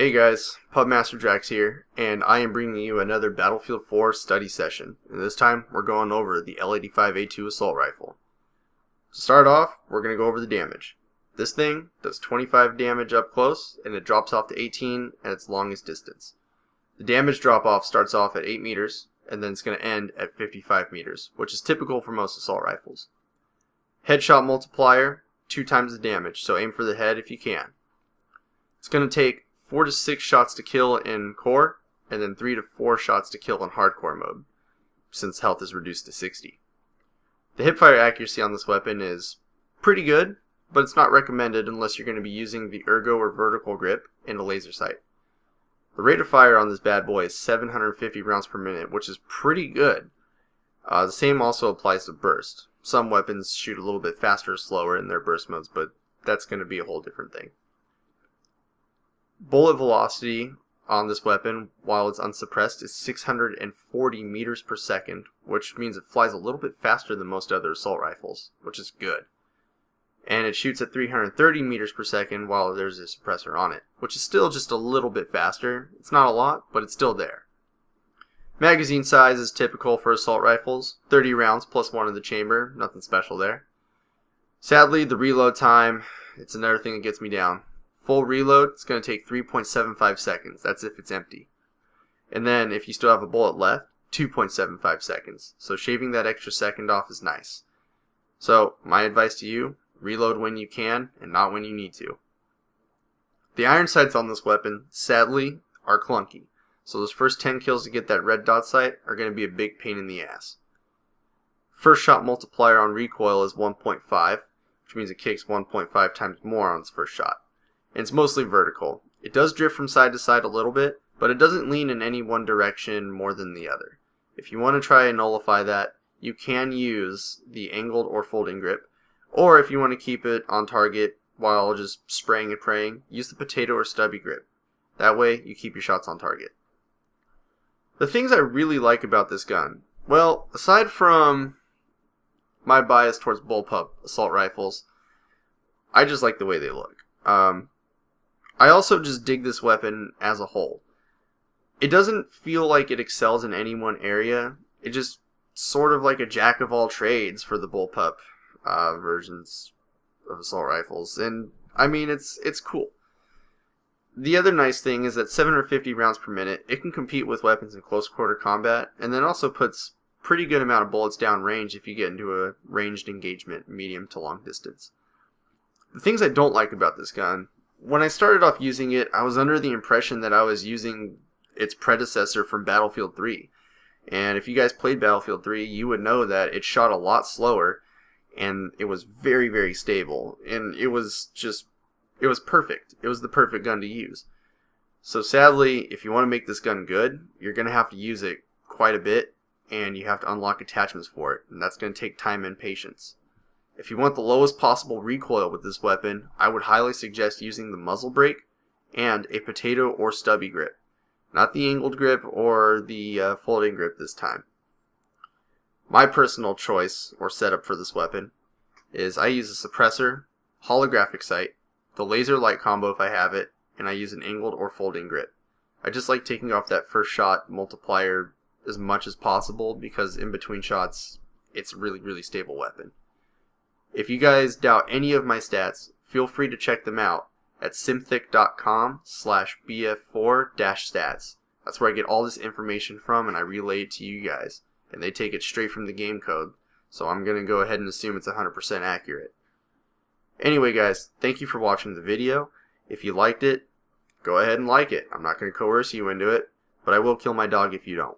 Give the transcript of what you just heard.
Hey guys, Pubmaster Drax here, and I am bringing you another Battlefield 4 study session. And this time, we're going over the L85A2 Assault Rifle. To start off, we're going to go over the damage. This thing does 25 damage up close, and it drops off to 18 at its longest distance. The damage drop-off starts off at 8 meters, and then it's going to end at 55 meters, which is typical for most assault rifles. Headshot multiplier, 2 times the damage, so aim for the head if you can. It's going to take 4 to 6 shots to kill in core, and then 3 to 4 shots to kill in hardcore mode, since health is reduced to 60. The hipfire accuracy on this weapon is pretty good, but it's not recommended unless you're going to be using the ergo or vertical grip and a laser sight. The rate of fire on this bad boy is 750 rounds per minute, which is pretty good. The same also applies to burst. Some weapons shoot a little bit faster or slower in their burst modes, but that's going to be a whole different thing. Bullet velocity on this weapon, while it's unsuppressed, is 640 meters per second, which means it flies a little bit faster than most other assault rifles, which is good. And it shoots at 330 meters per second while there's a suppressor on it, which is still just a little bit faster. It's not a lot, but it's still there. Magazine size is typical for assault rifles, 30 rounds plus 1 in the chamber, nothing special there. Sadly, the reload time, it's another thing that gets me down. Full reload, it's going to take 3.75 seconds. That's if it's empty. And then if you still have a bullet left, 2.75 seconds. So shaving that extra second off is nice. So my advice to you, reload when you can and not when you need to. The iron sights on this weapon, sadly, are clunky. So those first 10 kills to get that red dot sight are going to be a big pain in the ass. First shot multiplier on recoil is 1.5, which means it kicks 1.5 times more on its first shot. And it's mostly vertical. It does drift from side to side a little bit, but it doesn't lean in any one direction more than the other. If you want to try and nullify that, you can use the angled or folding grip, or if you want to keep it on target while just spraying and praying, use the potato or stubby grip. That way, you keep your shots on target. The things I really like about this gun, well, aside from my bias towards bullpup assault rifles, I just like the way they look. I also just dig this weapon as a whole. It doesn't feel like it excels in any one area. It just sort of like a jack of all trades for the bullpup versions of assault rifles. And I mean, it's cool. The other nice thing is that 750 rounds per minute, it can compete with weapons in close quarter combat, and then also puts pretty good amount of bullets down range if you get into a ranged engagement, medium to long distance. The things I don't like about this gun, when I started off using it, I was under the impression that I was using its predecessor from Battlefield 3. And if you guys played Battlefield 3, you would know that it shot a lot slower, and it was very, very stable. And it was perfect. It was the perfect gun to use. So sadly, if you want to make this gun good, you're going to have to use it quite a bit, and you have to unlock attachments for it. And that's going to take time and patience. If you want the lowest possible recoil with this weapon, I would highly suggest using the muzzle brake and a potato or stubby grip. Not the angled grip or the folding grip this time. My personal choice or setup for this weapon is I use a suppressor, holographic sight, the laser light combo if I have it, and I use an angled or folding grip. I just like taking off that first shot multiplier as much as possible because in between shots, it's a really, really stable weapon. If you guys doubt any of my stats, feel free to check them out at simthic.com/bf4-stats. That's where I get all this information from and I relay it to you guys. And they take it straight from the game code. So I'm going to go ahead and assume it's 100% accurate. Anyway guys, thank you for watching the video. If you liked it, go ahead and like it. I'm not going to coerce you into it, but I will kill my dog if you don't.